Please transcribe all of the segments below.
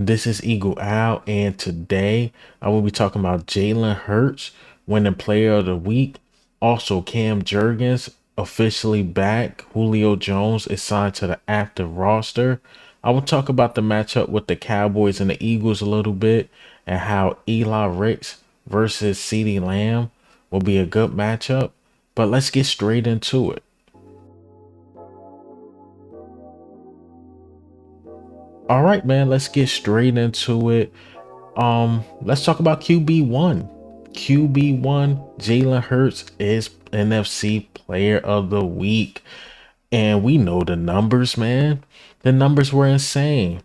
This is Eagle Owl, and today I will be talking about Jalen Hurts winning Player of the Week. Also, Cam Jurgens officially back. Julio Jones is signed to the active roster. I will talk about the matchup with the Cowboys and the Eagles a little bit, and how Eli Ricks versus Ceedee Lamb will be a good matchup. But let's get straight into it. All right, man, let's get straight into it. Let's talk about QB1. QB1, Jalen Hurts is NFC Player of the Week. And we know the numbers, man. The numbers were insane.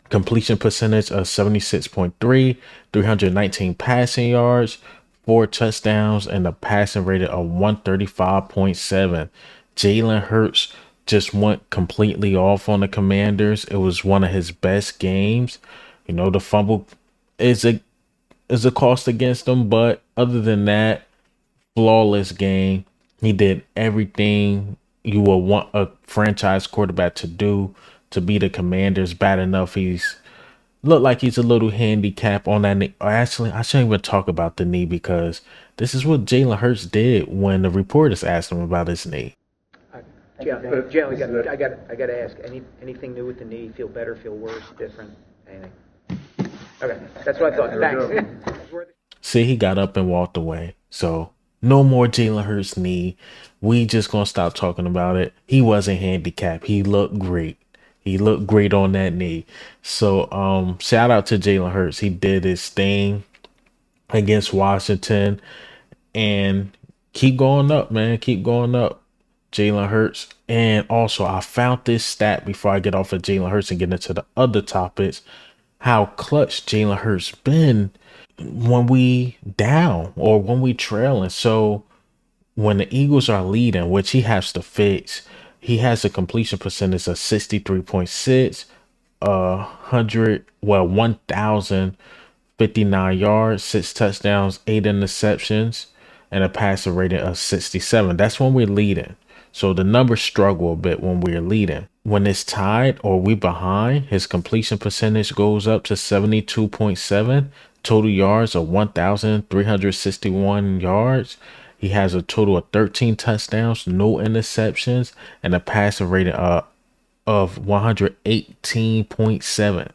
Completion percentage of 76.3, 319 passing yards, 4 touchdowns, and a passing rating of 135.7. Jalen Hurts just went completely off on the Commanders. It was one of his best games. The fumble is a cost against him, but other than that, flawless game. He did everything you would want a franchise quarterback to do to beat the Commanders. Bad enough he's looked like he's a little handicap on that knee. Actually, I shouldn't even talk about the knee because this is what Jalen Hurts did when the reporters asked him about his knee. Jalen, I got to ask. Anything new with the knee? Feel better? Feel worse? Different? Anything? Okay, that's what I thought. Thanks. See, he got up and walked away. So no more Jalen Hurts knee. We just gonna stop talking about it. He wasn't handicapped. He looked great. He looked great on that knee. So shout out to Jalen Hurts. He did his thing against Washington. And keep going up, man. Keep going up, Jalen Hurts. And also, I found this stat before I get off of Jalen Hurts and get into the other topics. How clutch Jalen Hurts been when we down or when we trailing. So when the Eagles are leading, which he has to fix, he has a completion percentage of 63.6, 1,059 yards, 6 touchdowns, 8 interceptions, and a passer rating of 67. That's when we're leading. So the numbers struggle a bit when we're leading. When it's tied or we behind, his completion percentage goes up to 72.7, total yards of 1,361 yards. He has a total of 13 touchdowns, no interceptions, and a passer rating of 118.7.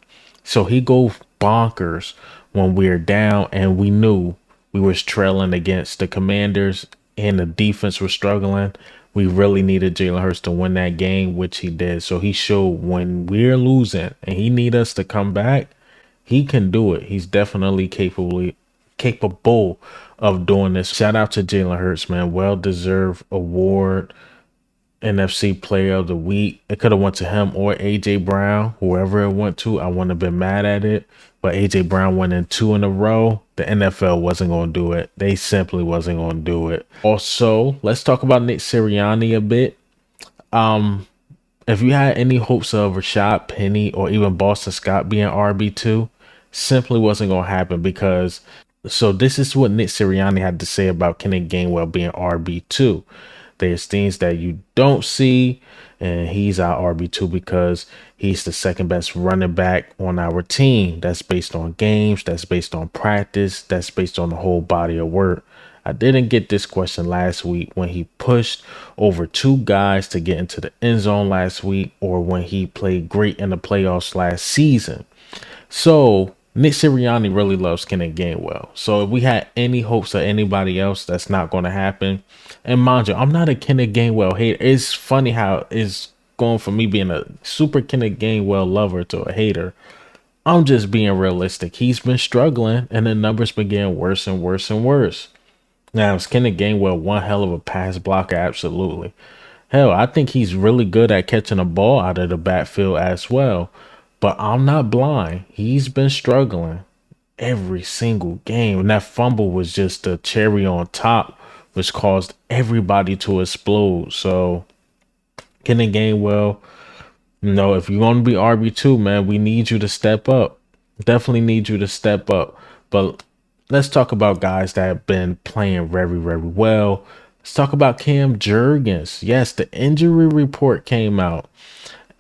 So he go bonkers when we're down, and we knew we was trailing against the Commanders and the defense was struggling. We really needed Jalen Hurts to win that game, which he did. So he showed when we're losing and he need us to come back, he can do it. He's definitely capable of doing this. Shout out to Jalen Hurts, man. Well-deserved award. NFC Player of the Week. It could have went to him or AJ Brown, whoever it went to. I wouldn't have been mad at it, but AJ Brown went in 2 in a row. The NFL wasn't going to do it. They simply wasn't going to do it. Also, let's talk about Nick Sirianni a bit. If you had any hopes of Rashad Penny or even Boston Scott being RB2, simply wasn't going to happen because. So this is what Nick Sirianni had to say about Kenneth Gainwell being RB2. There's things that you don't see, and he's our RB2 because he's the second best running back on our team. That's based on games, that's based on practice, that's based on the whole body of work. I didn't get this question last week when he pushed over 2 guys to get into the end zone last week, or when he played great in the playoffs last season. So Nick Sirianni really loves Kenneth Gainwell. So if we had any hopes of anybody else, that's not going to happen. And mind you, I'm not a Kenneth Gainwell hater. It's funny how it's going from me being a super Kenneth Gainwell lover to a hater. I'm just being realistic. He's been struggling, and the numbers been getting worse and worse and worse. Now, is Kenneth Gainwell one hell of a pass blocker? Absolutely. Hell, I think he's really good at catching a ball out of the backfield as well. But I'm not blind. He's been struggling every single game. And that fumble was just a cherry on top, which caused everybody to explode. So, Kenneth Gainwell, if you're going to be RB2, man, we need you to step up. Definitely need you to step up. But let's talk about guys that have been playing very, very well. Let's talk about Cam Jurgens. Yes, the injury report came out.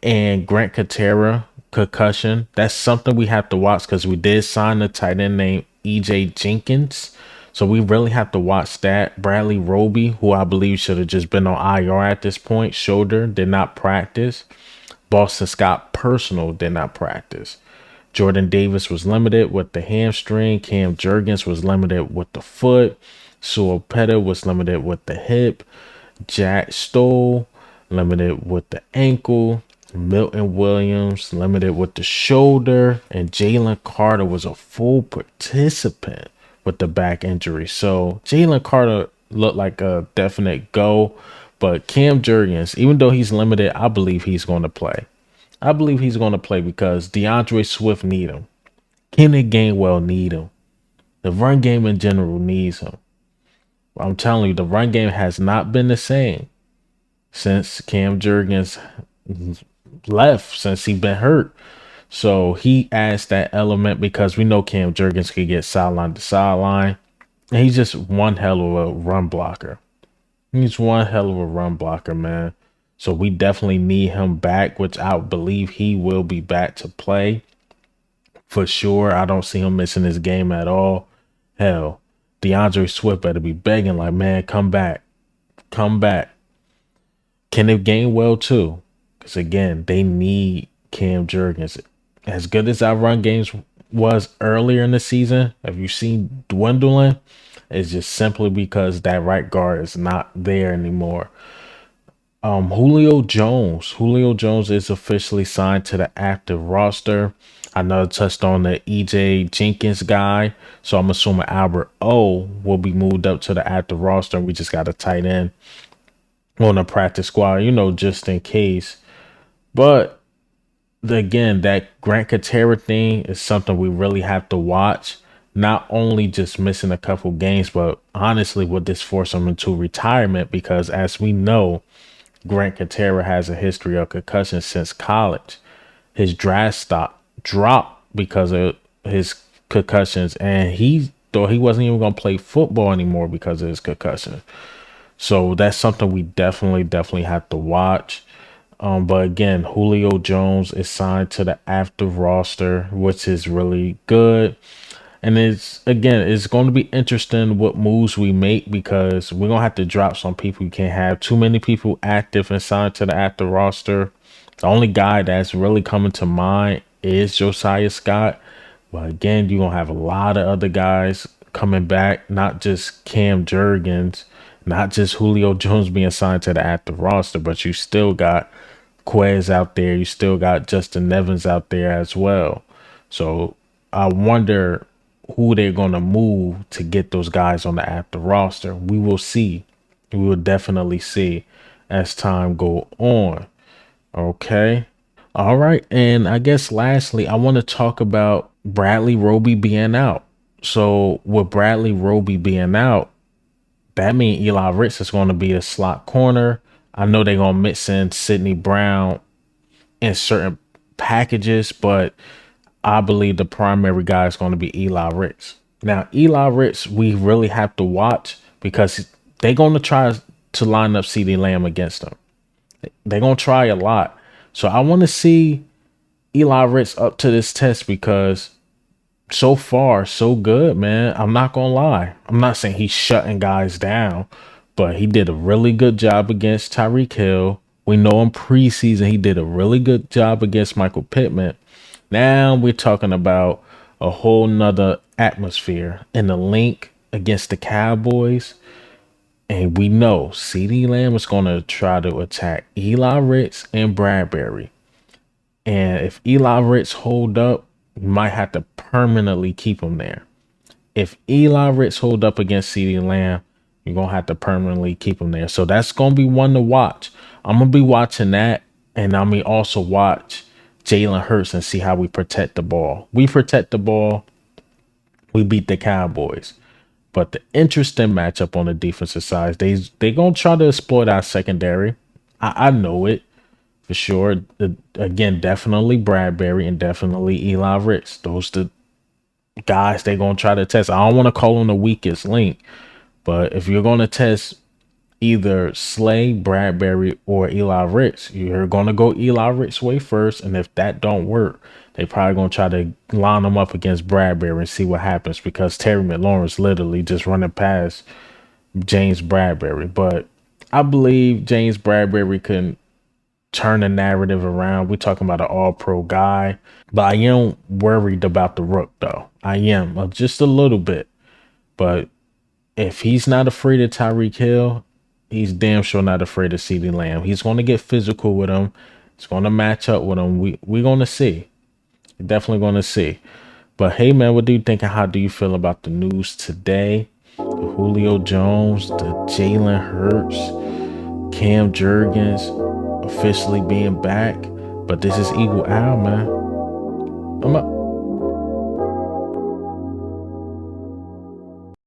And Grant Katera concussion. That's something we have to watch because we did sign a tight end named EJ Jenkins. So we really have to watch that. Bradley Roby, who I believe should have just been on IR at this point, shoulder, did not practice. Boston Scott Personal did not practice. Jordan Davis was limited with the hamstring. Cam Jurgens was limited with the foot. Sewell Pettit was limited with the hip. Jack Stoll limited with the ankle. Milton Williams limited with the shoulder. And Jalen Carter was a full participant with the back injury. So Jalen Carter looked like a definite go. But Cam Jurgens, even though he's limited, I believe he's going to play. I believe he's going to play because DeAndre Swift need him. Kenneth Gainwell need him. The run game in general needs him. I'm telling you, the run game has not been the same since Cam Jurgens left, since he been hurt. So he adds that element because we know Cam Jurgens can get sideline to sideline. And he's just one hell of a run blocker. He's one hell of a run blocker, man. So we definitely need him back, which I believe he will be back to play for sure. I don't see him missing this game at all. Hell, DeAndre Swift better be begging like, man, come back. Come back. Kenneth Gainwell too. Because again, they need Cam Jurgens. As good as our run games was earlier in the season, have you seen dwindling? It's just simply because that right guard is not there anymore. Julio Jones is officially signed to the active roster. I know I touched on the EJ Jenkins guy, so I'm assuming Albert O will be moved up to the active roster. We just got a tight end on the practice squad, just in case. But again, that Grant Katera thing is something we really have to watch. Not only just missing a couple games, but honestly, would this force him into retirement? Because as we know, Grant Katera has a history of concussions since college. His draft stock dropped because of his concussions, and he thought he wasn't even going to play football anymore because of his concussion. So that's something we definitely have to watch. But again, Julio Jones is signed to the active roster, which is really good. And it's going to be interesting what moves we make because we're going to have to drop some people. You can't have too many people active and signed to the active roster. The only guy that's really coming to mind is Josiah Scott. But again, you're going to have a lot of other guys coming back, not just Cam Jurgens, not just Julio Jones being signed to the active roster, but you still got Quez out there. You still got Justin Evans out there as well. So I wonder who they're going to move to get those guys on the active roster. We will see. We will definitely see as time go on. Okay. All right. And I guess lastly, I want to talk about Bradley Roby being out. So with Bradley Roby being out, that means Eli Ricks is going to be a slot corner. I know they're going to mix in Sidney Brown in certain packages, but I believe the primary guy is going to be Eli Ricks. Now, Eli Ricks, we really have to watch because they're going to try to line up CeeDee Lamb against him. They're going to try a lot. So I want to see Eli Ricks up to this test because so far, so good, man. I'm not going to lie. I'm not saying he's shutting guys down, but he did a really good job against Tyreek Hill. We know in preseason he did a really good job against Michael Pittman. Now we're talking about a whole nother atmosphere in the link against the Cowboys. And we know CeeDee Lamb is going to try to attack Eli Ricks and Bradbury. And if Eli Ricks hold up, you might have to permanently keep him there. If Eli Ricks hold up against CeeDee Lamb, you're going to have to permanently keep him there. So that's going to be one to watch. I'm going to be watching that. And I'm going to also watch Jalen Hurts and see how we protect the ball. We protect the ball. We beat the Cowboys. But the interesting matchup on the defensive side, they going to try to exploit our secondary. I know it for sure. Again, definitely Bradbury and definitely Eli Ricks. Those the guys they're going to try to test. I don't want to call them the weakest link. But if you're going to test either Slay, Bradbury, or Eli Ricks. You're gonna go Eli Ricks way first, and if that don't work, they probably gonna try to line them up against Bradbury and see what happens, because Terry McLaurin's literally just running past James Bradbury. But I believe James Bradbury can turn the narrative around. We're talking about an all-pro guy, but I am worried about the Rook, though. I am just a little bit. But if he's not afraid of Tyreek Hill, he's damn sure not afraid of CeeDee Lamb. He's going to get physical with him. He's going to match up with him. We're going to see. Definitely going to see. But hey, man, what do you think, and how do you feel about the news today? The Julio Jones, the Jalen Hurts, Cam Jurgens officially being back. But this is Eagle Al, man. I'm up.